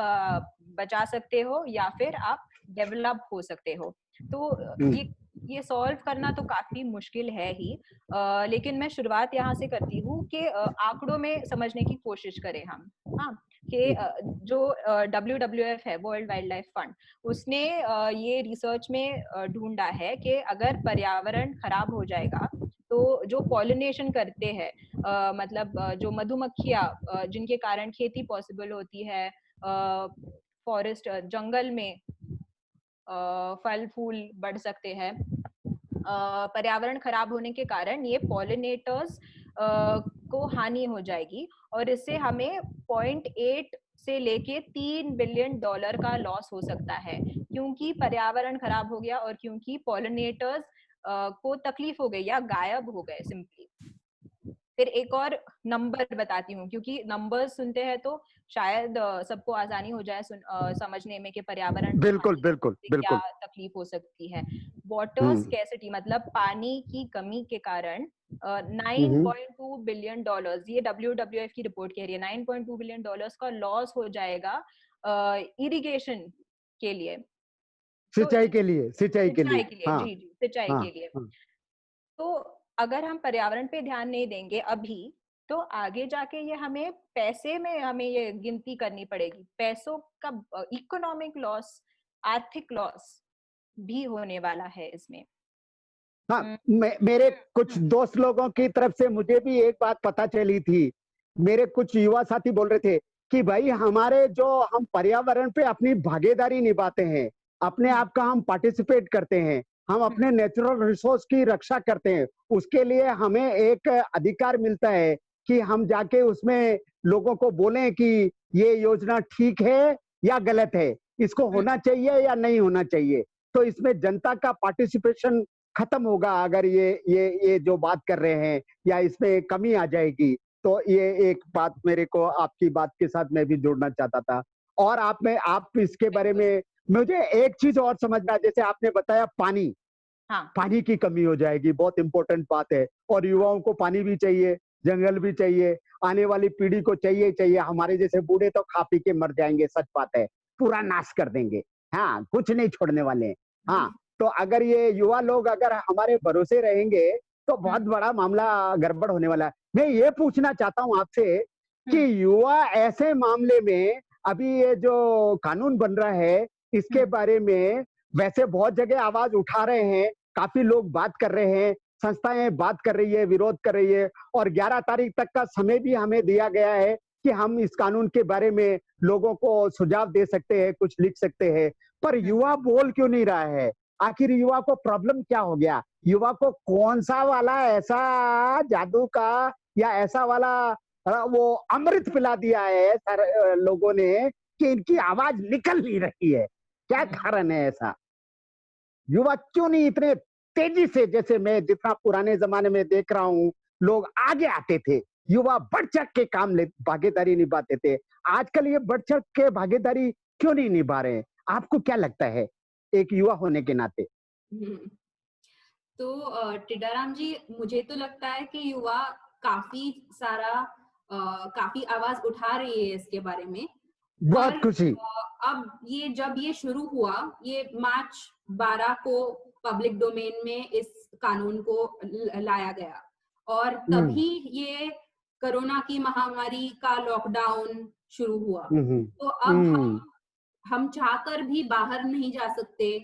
बचा सकते हो या फिर आप डेवलप हो सकते हो। तो ये सॉल्व करना तो काफी मुश्किल है ही, लेकिन मैं शुरुआत यहाँ से करती हूँ कि आंकड़ों में समझने की कोशिश करें हम। हाँ, कि जो WWF है, वर्ल्ड वाइल्ड लाइफ फंड, उसने ये रिसर्च में ढूंढा है कि अगर पर्यावरण खराब हो जाएगा तो जो पॉलिनेशन करते हैं, मतलब जो मधुमक्खियां जिनके कारण खेती पॉसिबल होती है, फॉरेस्ट जंगल में फल फूल बढ़ सकते हैं, पर्यावरण खराब होने के कारण ये पॉलिनेटर्स को हानि हो जाएगी और इससे हमें 0.8 से लेके $3 बिलियन का लॉस हो सकता है, क्योंकि पर्यावरण खराब हो गया और क्योंकि पॉलिनेटर्स को तकलीफ हो गई या गायब हो गए सिंपली। फिर एक और नंबर बताती हूँ, क्योंकि नंबर्स सुनते हैं तो शायद सबको आसानी हो जाए समझने में कि पर्यावरण बिल्कुल बिल्कुल से क्या बिल्कुल। तकलीफ हो सकती है। वाटर स्कैसिटी मतलब पानी की कमी के कारण 9.2 बिलियन डॉलर्स, ये WWF की रिपोर्ट कह रही है, 9.2 बिलियन डॉलर्स का लॉस हो जाएगा इरिगेशन के लिए, सिंचाई के लिए, सिंचाई के लिए। सिंचाई के लिए। हाँ जी जी, सिंचाई हाँ के लिए। हाँ। तो अगर हम पर्यावरण पे ध्यान नहीं देंगे अभी, तो आगे जाके ये हमें पैसे में हमें ये गिनती करनी पड़ेगी, पैसों का इकोनॉमिक लॉस, आर्थिक लॉस भी होने वाला है इसमें। हाँ, मेरे कुछ दोस्त लोगों की तरफ से मुझे भी एक बात पता चली थी। मेरे कुछ युवा साथी बोल रहे थे कि भाई हमारे जो हम पर्यावरण पे अपनी भागीदारी निभाते हैं, अपने आप का हम पार्टिसिपेट करते हैं, हम अपने नेचुरल रिसोर्स की रक्षा करते हैं, उसके लिए हमें एक अधिकार मिलता है कि हम जाके उसमें लोगों को बोलें कि ये योजना ठीक है या गलत है, इसको होना चाहिए या नहीं होना चाहिए। तो इसमें जनता का पार्टिसिपेशन खत्म होगा अगर ये जो बात कर रहे हैं, या इसमें कमी आ जाएगी। तो ये एक बात मेरे को आपकी बात के साथ मैं भी जोड़ना चाहता था। और आप इसके बारे में मुझे एक चीज और समझना, जैसे आपने बताया पानी, हाँ। पानी की कमी हो जाएगी, बहुत इंपॉर्टेंट बात है। और युवाओं को पानी भी चाहिए, जंगल भी चाहिए, आने वाली पीढ़ी को चाहिए ही चाहिए। हमारे जैसे बूढ़े तो खा पी के मर जाएंगे, सच बात है, पूरा नाश कर देंगे। हाँ, कुछ नहीं छोड़ने वाले हैं। हाँ, तो अगर ये युवा लोग अगर हमारे भरोसे रहेंगे तो बहुत बड़ा मामला गड़बड़ होने वाला है। मैं ये पूछना चाहता हूँ आपसे कि युवा ऐसे मामले में अभी ये जो कानून बन रहा है इसके बारे में वैसे बहुत जगह आवाज उठा रहे हैं, काफी लोग बात कर रहे हैं, संस्थाएं बात कर रही है, विरोध कर रही है, और 11 तारीख तक का समय भी हमें दिया गया है कि हम इस कानून के बारे में लोगों को सुझाव दे सकते हैं, कुछ लिख सकते हैं। पर युवा बोल क्यों नहीं रहा है? आखिर युवा को प्रॉब्लम क्या हो गया? युवा को कौन सा वाला ऐसा जादू का या ऐसा वाला वो अमृत पिला दिया है सर लोगों ने कि इनकी आवाज निकल नहीं रही है? क्या कारण है ऐसा? युवा क्यों नहीं इतने तेजी से, जैसे मैं जितना पुराने जमाने में देख रहा हूँ, लोग आगे आते थे, युवा बढ़ चढ़ के भागीदारी निभाते थे। आजकल ये बढ़ चढ़ के भागीदारी क्यों नहीं निभा रहे हैं? आपको क्या लगता है एक युवा होने के नाते? हम्म, तो टिड्डाराम जी, मुझे तो लगता है कि युवा काफी सारा काफी आवाज उठा रही है इसके बारे में। बहुत पर खुशी। अब ये जब ये शुरू हुआ, ये मार्च 12 को पब्लिक डोमेन में इस कानून को लाया गया और तभी ये कोरोना की महामारी का लॉकडाउन शुरू हुआ। तो अब हम चाहकर भी बाहर नहीं जा सकते,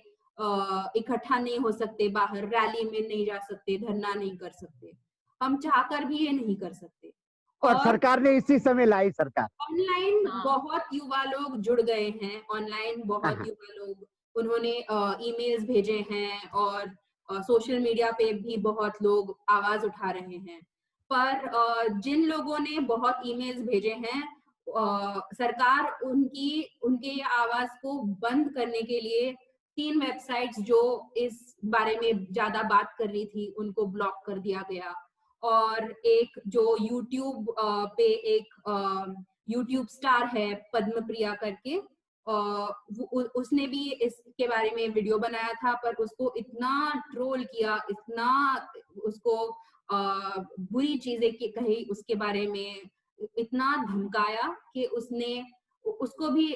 इकट्ठा नहीं हो सकते, बाहर रैली में नहीं जा सकते, धरना नहीं कर सकते, हम चाहकर भी ये नहीं कर सकते। और सरकार ने इसी समय लाई सरकार। ऑनलाइन बहुत युवा लोग जुड़ गए हैं, ऑनलाइन बहुत युवा लोग, उन्होंने ईमेल्स भेजे हैं और सोशल मीडिया पे भी बहुत लोग आवाज उठा रहे हैं। पर जिन लोगों ने बहुत ईमेल्स भेजे हैं, सरकार उनके आवाज को बंद करने के लिए 3 वेबसाइट्स जो इस बारे में ज्यादा बात कर रही थी उनको ब्लॉक कर दिया गया। और एक जो YouTube पे एक YouTube स्टार है पद्म प्रिया करके, उसने भी इसके बारे में वीडियो बनाया था, पर उसको इतना ट्रोल किया, इतना उसको बुरी चीजें कही उसके बारे में, इतना धमकाया कि उसको भी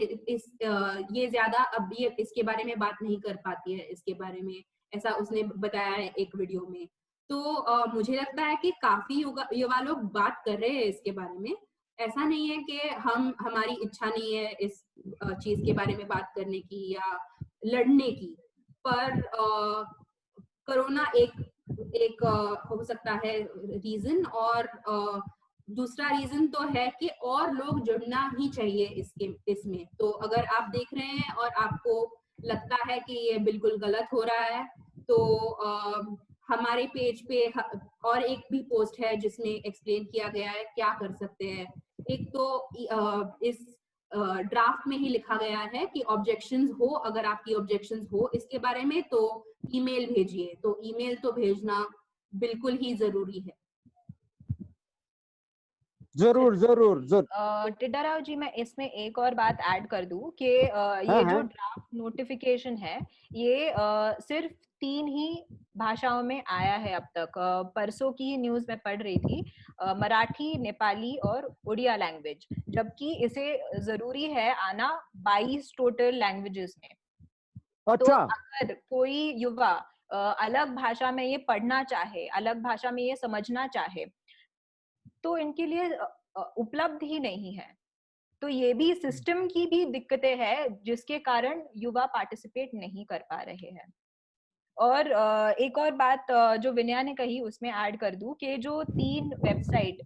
ये ज्यादा अब ये इसके बारे में बात नहीं कर पाती है इसके बारे में, ऐसा उसने बताया है एक वीडियो में। तो मुझे लगता है कि काफी युवा लोग बात कर रहे हैं इसके बारे में। ऐसा नहीं है कि हमारी इच्छा नहीं है इस चीज के बारे में बात करने की या लड़ने की, पर कोरोना एक हो सकता है रीजन, और दूसरा रीजन तो है कि और लोग जुड़ना ही चाहिए इसमें। तो अगर आप देख रहे हैं और आपको लगता है कि ये बिल्कुल गलत हो रहा है, तो हमारे पेज पे और एक भी पोस्ट है जिसमें एक्सप्लेन किया गया है क्या कर सकते हैं। एक तो इस ड्राफ्ट में ही लिखा गया है कि ऑब्जेक्शंस हो, अगर आपकी ऑब्जेक्शंस हो इसके बारे में तो ईमेल भेजिए। तो ईमेल तो भेजना बिल्कुल ही जरूरी है। जरूर जरूर जरूर। टिड्डाराव जी, मैं इसमें एक और बात ऐड कर दूं कि ये जो ड्राफ्ट नोटिफिकेशन है ये सिर्फ 3 ही भाषाओं में आया है अब तक। परसों की न्यूज में पढ़ रही थी, मराठी, नेपाली और उड़िया लैंग्वेज, जबकि इसे जरूरी है आना 22 टोटल लैंग्वेजेस में। अच्छा। तो अगर कोई युवा अलग भाषा में ये पढ़ना चाहे, अलग भाषा में ये समझना चाहे, तो इनके लिए उपलब्ध ही नहीं है। तो ये भी सिस्टम की भी दिक्कतें हैं जिसके कारण युवा पार्टिसिपेट नहीं कर पा रहे हैं। और एक और बात जो विनया ने कही उसमें ऐड कर दूं कि जो 3 वेबसाइट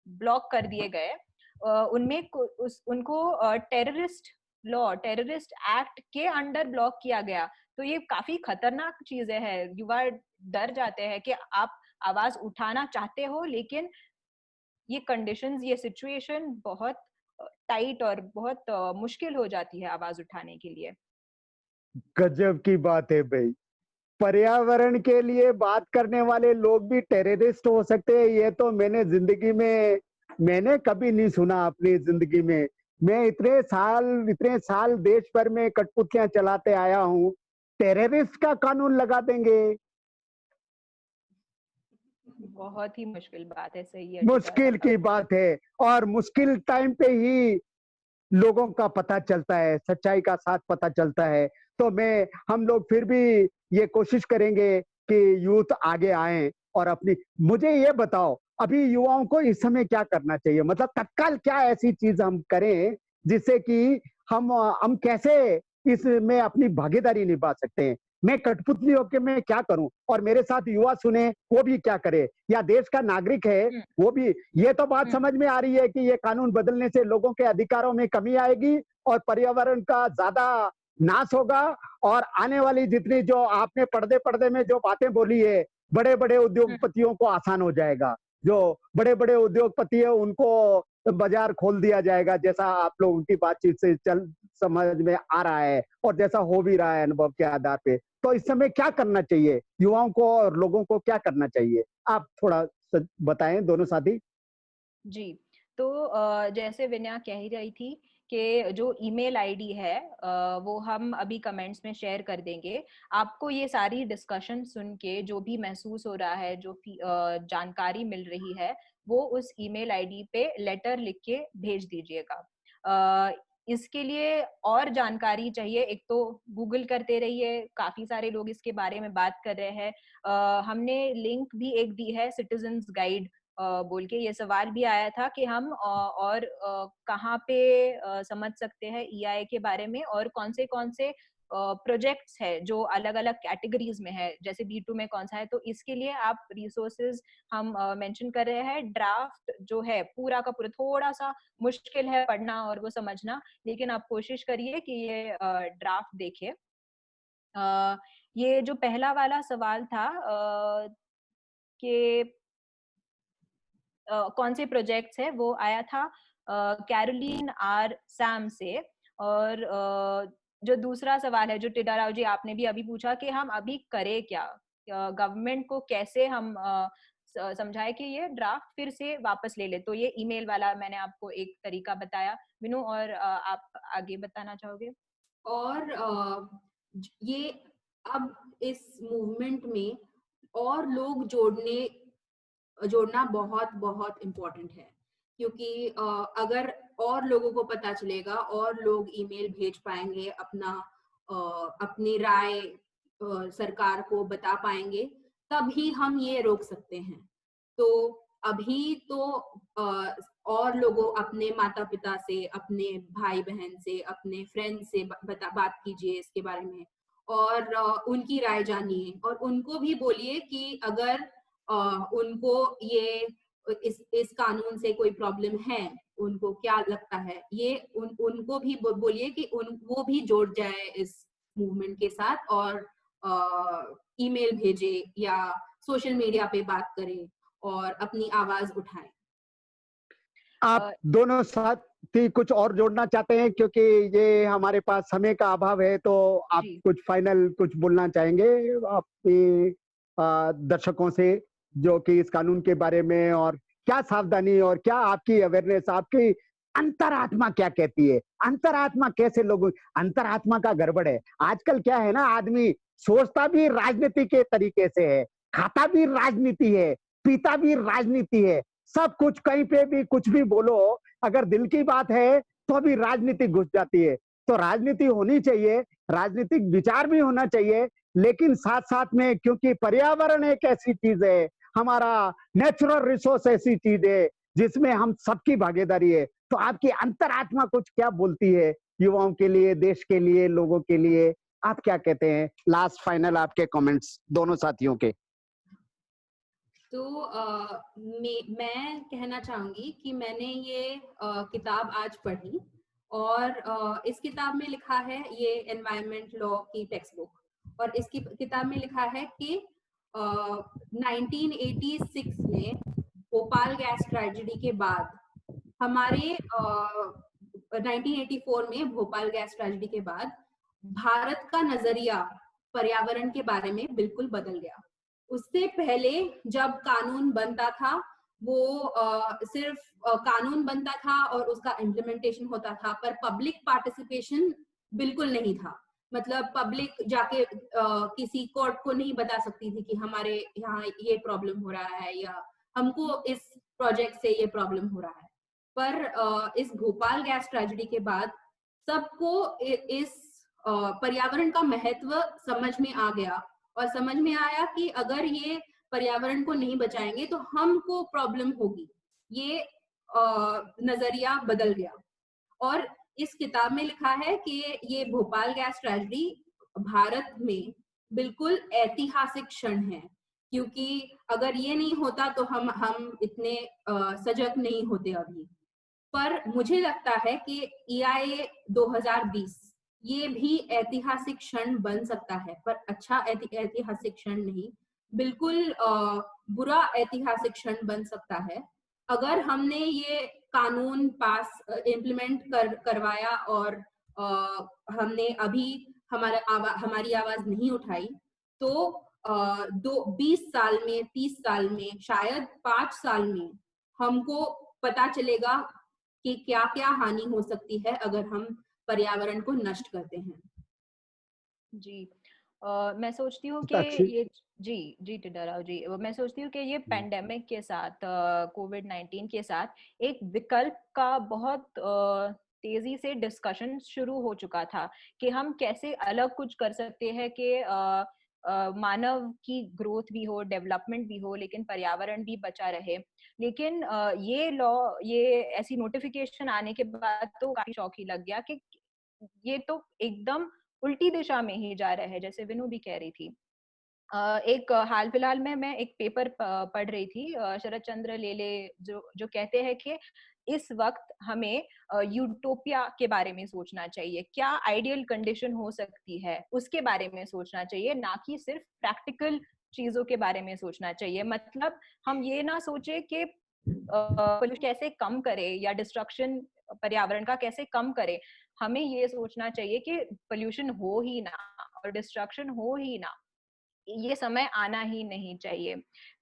ब्लॉक कर दिए गए, उनमें उनको टेररिस्ट लॉ, टेररिस्ट एक्ट के अंडर ब्लॉक किया गया। तो ये काफी खतरनाक चीजें हैं। युवा डर जाते हैं कि आप आवाज उठाना चाहते हो, लेकिन ये कंडीशंस, ये सिचुएशन बहुत टाइट और बहुत मुश्किल हो जाती है आवाज उठाने के लिए। गजब की बात है भाई। पर्यावरण के लिए बात करने वाले लोग भी टेररिस्ट हो सकते हैं, ये तो मैंने कभी नहीं सुना अपनी जिंदगी में। मैं इतने साल देश भर में कठपुतलियां चलाते आया हूं, टेररिस्ट का कानून लगा देंगे? बहुत ही मुश्किल बात है। सही है, मुश्किल की बात है। और मुश्किल टाइम पे ही लोगों का पता चलता है, सच्चाई का साथ पता चलता है। तो हम लोग फिर भी ये कोशिश करेंगे कि यूथ आगे आए और मुझे ये बताओ, अभी युवाओं को इस समय क्या करना चाहिए? मतलब तत्काल क्या ऐसी चीज हम करें जिससे कि हम कैसे इसमें अपनी भागीदारी निभा सकते हैं? मैं कठपुतली होकर मैं क्या करूं और मेरे साथ युवा सुने वो भी क्या करे, या देश का नागरिक है वो भी। ये तो बात समझ में आ रही है कि ये कानून बदलने से लोगों के अधिकारों में कमी आएगी और पर्यावरण का ज्यादा नाश होगा। और आने वाली जितनी जो आपने पर्दे में जो बातें बोली है, बड़े बड़े उद्योगपतियों को आसान हो जाएगा। जो बड़े बड़े उद्योगपति है उनको बाजार खोल दिया जाएगा, जैसा आप लोगों की बातचीत से समझ में आ रहा है और जैसा हो भी रहा है अनुभव के आधार पे। तो इस समय क्या करना चाहिए युवाओं को और लोगों को, क्या करना चाहिए? आप थोड़ा बताएं दोनों साथी। जी, तो जैसे विनया कह ही रही थी कि जो ईमेल आईडी है वो हम अभी कमेंट्स में शेयर कर देंगे। आपको ये सारी डिस्कशन सुन के जो भी महसूस हो रहा है, जो भी जानकारी मिल रही है, वो उस ईमेल आईडी पे लेटर लिख के भेज दीजिएगा। इसके लिए और जानकारी चाहिए, एक तो गूगल करते रहिए, काफ़ी सारे लोग इसके बारे में बात कर रहे हैं। हमने लिंक भी एक दी है सिटीजन्स गाइड बोल के। ये सवाल भी आया था कि हम और कहाँ पे समझ सकते हैं ईआई के बारे में, और कौन से प्रोजेक्ट्स है जो अलग-अलग कैटेगरीज में है, जैसे B2 में कौन सा है। तो इसके लिए आप रिसोर्सेज हम मेंशन कर रहे हैं। ड्राफ्ट जो है पूरा का पूरा थोड़ा-सा मुश्किल है पढ़ना और वो समझना, लेकिन आप कोशिश करिए कि ये ड्राफ्ट देखिए। ये जो पहला वाला सवाल था कि कौन से प्रोजेक्ट्स है, वो आया था कैरोलीन आर सैम से। और जो दूसरा सवाल है जो टिड्डा जी आपने भी अभी पूछा कि हम अभी करें क्या, गवर्नमेंट को कैसे हम समझाए कि ये ड्राफ्ट फिर से वापस ले ले। तो ये ईमेल वाला मैंने आपको एक तरीका बताया। विनु, और आप आगे बताना चाहोगे? और ये अब इस मूवमेंट में और लोग जोड़ना बहुत बहुत इम्पोर्टेंट है, क्योंकि अगर और लोगों को पता चलेगा और लोग ईमेल भेज पाएंगे, अपनी राय सरकार को बता पाएंगे, तभी हम ये रोक सकते हैं। तो अभी तो और लोगों, अपने माता पिता से, अपने भाई बहन से, अपने फ्रेंड से बात कीजिए इसके बारे में, और उनकी राय जानिए, और उनको भी बोलिए कि अगर उनको ये इस कानून से कोई प्रॉब्लम है, उनको क्या लगता है, ये उनको भी बोलिए कि वो भी जोड़ जाए इस मूवमेंट के साथ, और ईमेल भेजे या सोशल मीडिया पे बात करें और अपनी आवाज उठाएं। आप दोनों साथी कुछ और जोड़ना चाहते हैं, क्योंकि ये हमारे पास समय का अभाव है, तो आप कुछ फाइनल कुछ बोलना चाहेंगे अपने दर्शकों से, जो कि इस कानून के बारे में, और क्या सावधानी और क्या आपकी अवेयरनेस, आपकी अंतरात्मा क्या कहती है? अंतरात्मा कैसे लोग, अंतरात्मा का गड़बड़ है आजकल। क्या है ना, आदमी सोचता भी राजनीति के तरीके से है, खाता भी राजनीति है, पीता भी राजनीति है, सब कुछ, कहीं पे भी कुछ भी बोलो, अगर दिल की बात है तो भी राजनीति घुस जाती है। तो राजनीति होनी चाहिए, राजनीतिक विचार भी होना चाहिए, लेकिन साथ साथ में, क्योंकि पर्यावरण एक ऐसी चीज है, हमारा नेचुरल रिसोर्स ऐसी चीज है जिसमें हम सबकी भागीदारी है। तो आपकी अंतरात्मा कुछ क्या बोलती है युवाओं के लिए, देश के लिए, लोगों के लिए? आप क्या कहते हैं? लास्ट फाइनल आपके कमेंट्स दोनों साथियों के। तो मैं कहना चाहूंगी कि मैंने ये किताब आज पढ़ी, और इस किताब में लिखा है, ये एनवायरमेंट लॉ की टेक्स्ट बुक, और इसकी किताब में लिखा है कि 1986 में भोपाल गैस ट्रेजेडी के बाद, हमारे 1984 में भोपाल गैस ट्रेजेडी के बाद भारत का नजरिया पर्यावरण के बारे में बिल्कुल बदल गया। उससे पहले जब कानून बनता था, वो सिर्फ कानून बनता था और उसका इम्प्लीमेंटेशन होता था, पर पब्लिक पार्टिसिपेशन बिल्कुल नहीं था। मतलब पब्लिक जाके किसी कोर्ट को नहीं बता सकती थी कि हमारे यहाँ ये प्रॉब्लम हो रहा है, या हमको इस प्रोजेक्ट से ये प्रॉब्लम हो रहा है। पर इस भोपाल गैस ट्रेजेडी के बाद सबको इस पर्यावरण का महत्व समझ में आ गया, और समझ में आया कि अगर ये पर्यावरण को नहीं बचाएंगे तो हमको प्रॉब्लम होगी। ये नजरिया बदल गया, और इस किताब में लिखा है कि ये भोपाल गैस ट्रेजेडी भारत में बिल्कुल ऐतिहासिक क्षण है, क्योंकि अगर ये नहीं होता तो हम इतने सजग नहीं होते अभी। पर मुझे लगता है कि EIA 2020 ये भी ऐतिहासिक क्षण बन सकता है, पर अच्छा ऐतिहासिक क्षण नहीं, बिल्कुल बुरा ऐतिहासिक क्षण बन सकता है। अगर हमने ये कानून पास इम्प्लीमेंट करवाया और हमने अभी हमारी आवाज नहीं उठाई, तो 20 साल में, 30 साल में, शायद 5 साल में हमको पता चलेगा कि क्या क्या हानि हो सकती है अगर हम पर्यावरण को नष्ट करते हैं। जी मैं सोचती हूँ कि साक्षी ये जी टिड्डा राव जी, मैं सोचती हूँ कि ये पेंडेमिक के साथ कोविड-19 के साथ एक विकल्प का बहुत तेजी से डिस्कशन शुरू हो चुका था कि हम कैसे अलग कुछ कर सकते हैं कि मानव की ग्रोथ भी हो, डेवलपमेंट भी हो, लेकिन पर्यावरण भी बचा रहे। लेकिन ये ऐसी नोटिफिकेशन आने के बाद तो काफी शौक ही लग गया कि ये तो एकदम उल्टी दिशा में ही जा रहा है, जैसे विनू भी कह रही थी। एक हाल फिलहाल में मैं एक पेपर पढ़ रही थी, शरद चंद्र लेले जो जो कहते हैं कि इस वक्त हमें यूटोपिया के बारे में सोचना चाहिए, क्या आइडियल कंडीशन हो सकती है उसके बारे में सोचना चाहिए, ना कि सिर्फ प्रैक्टिकल चीजों के बारे में सोचना चाहिए। मतलब हम ये ना सोचे कि पोल्यूशन कैसे कम करे या डिस्ट्रक्शन पर्यावरण का कैसे कम करे, हमें ये सोचना चाहिए कि पोल्यूशन हो ही ना और डिस्ट्रक्शन हो ही ना, ये समय आना ही नहीं चाहिए।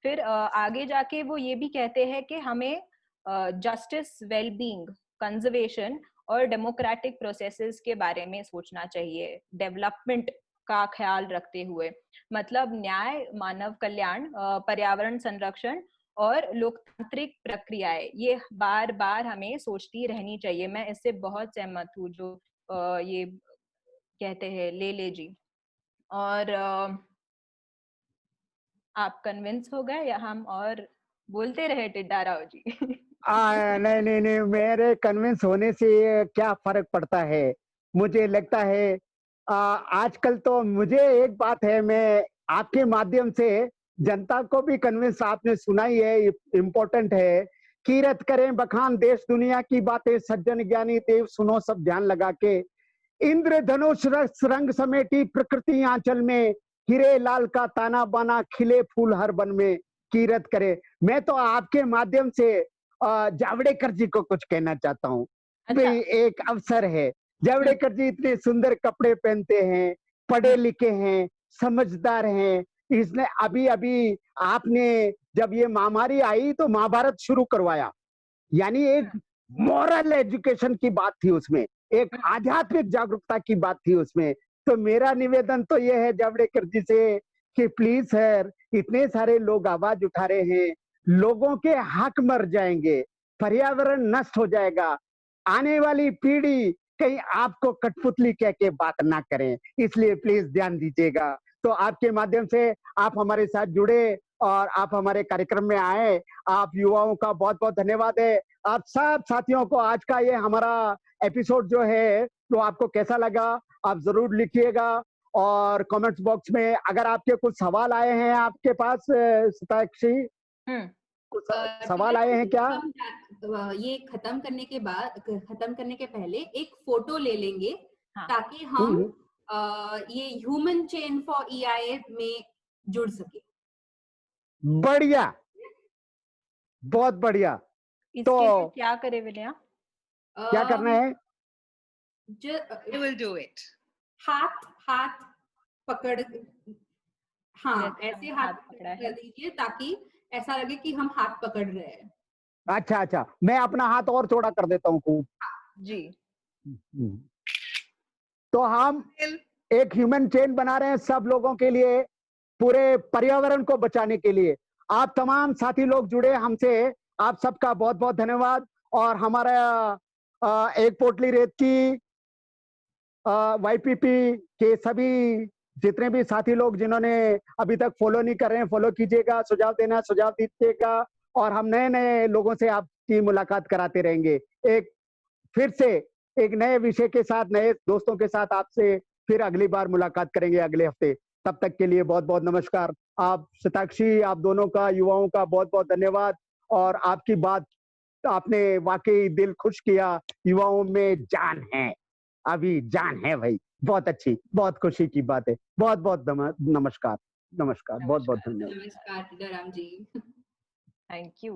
फिर आगे जाके वो ये भी कहते हैं कि हमें जस्टिस, वेलबींग, कंजर्वेशन और डेमोक्रेटिक प्रोसेसेस के बारे में सोचना चाहिए, डेवलपमेंट का ख्याल रखते हुए। मतलब न्याय, मानव कल्याण, पर्यावरण संरक्षण और लोकतांत्रिक प्रक्रियाएं, ये बार बार हमें सोचती रहनी चाहिए। मैं इससे बहुत सहमत हूँ जो ये कहते हैं ले जी। और आप कन्विंस हो गए या हम और बोलते रहे टिड्डा राव जी? नहीं नहीं नहीं, मेरे कन्विंस होने से क्या फर्क पड़ता है। मुझे लगता है आजकल तो मुझे एक बात है, मैं आपके माध्यम से जनता को भी कन्विंस, आपने सुना ही है, इम्पोर्टेंट है। कीरत करें बखान देश दुनिया की बातें, सज्जन ज्ञानी देव सुनो सब ध्यान लगा के। इंद्रधनुष रंग समेटी प्रकृति आंचल में, हीरे लाल का ताना बाना खिले फूल हर बन में। कीरत करे। मैं तो आपके माध्यम से जावड़ेकर जी को कुछ कहना चाहता हूँ। अच्छा। एक अवसर है, जावड़ेकर जी इतने सुंदर कपड़े पहनते हैं, पढ़े लिखे हैं, समझदार हैं। इसने अभी अभी आपने जब ये महामारी आई तो महाभारत शुरू करवाया, यानी एक मॉरल एजुकेशन की बात थी उसमें, एक आध्यात्मिक जागरूकता की बात थी उसमें। तो मेरा निवेदन तो यह है जावड़ेकर जी से कि प्लीज सर, इतने सारे लोग आवाज उठा रहे हैं, लोगों के हक मर जाएंगे, पर्यावरण नष्ट हो जाएगा, आने वाली पीढ़ी कहीं आपको कठपुतली कह के बात ना करें, इसलिए प्लीज ध्यान दीजिएगा। तो आपके माध्यम से आप हमारे साथ जुड़े और आप हमारे कार्यक्रम में आए, आप युवाओं का बहुत बहुत धन्यवाद है। आप सब साथियों को आज का ये हमारा एपिसोड जो है तो आपको कैसा लगा आप जरूर लिखिएगा, और कमेंट्स बॉक्स में अगर आपके कुछ सवाल आए हैं आपके पास सताक्षी, कुछ सवाल आए हैं क्या? ये खत्म करने के बाद, खत्म करने के पहले एक फोटो ले लेंगे, हाँ। ताकि हम ये ह्यूमन चेन फॉर EIA में जुड़ सके। बढ़िया, बहुत बढ़िया। इसके लिए क्या करे विनया? क्या करना है? I will do it. हाथ पकड़, हाँ ऐसे हाथ पकड़ा कर है। दीजिए ताकि ऐसा लगे कि हम हाथ पकड़ रहे हैं। अच्छा, मैं अपना हाथ और चौड़ा कर देता हूँ खूब जी। तो हम एक ह्यूमन चेन बना रहे हैं सब लोगों के लिए, पूरे पर्यावरण को बचाने के लिए। आप तमाम साथी लोग जुड़े हमसे, आप सबका बहुत बहुत धन्यवाद। और हमारा एक पोटली रेत की YPP के सभी जितने भी साथी लोग जिन्होंने अभी तक फॉलो नहीं कर रहे हैं, फॉलो कीजिएगा, सुझाव देना सुझाव दीजिएगा, और हम नए नए लोगों से आपकी मुलाकात कराते रहेंगे। एक फिर से एक नए विषय के साथ, नए दोस्तों के साथ आपसे फिर अगली बार मुलाकात करेंगे अगले हफ्ते। तब तक के लिए बहुत बहुत नमस्कार। आप शताक्षी, आप दोनों का, युवाओं का बहुत बहुत धन्यवाद। और आपकी बात आपने वाकई दिल खुश किया, युवाओं में जान है, अभी जान है भाई, बहुत अच्छी, बहुत खुशी की बात है। बहुत बहुत नमस्कार, बहुत बहुत धन्यवाद। नमस्कार टीडा राम जी। Thank you.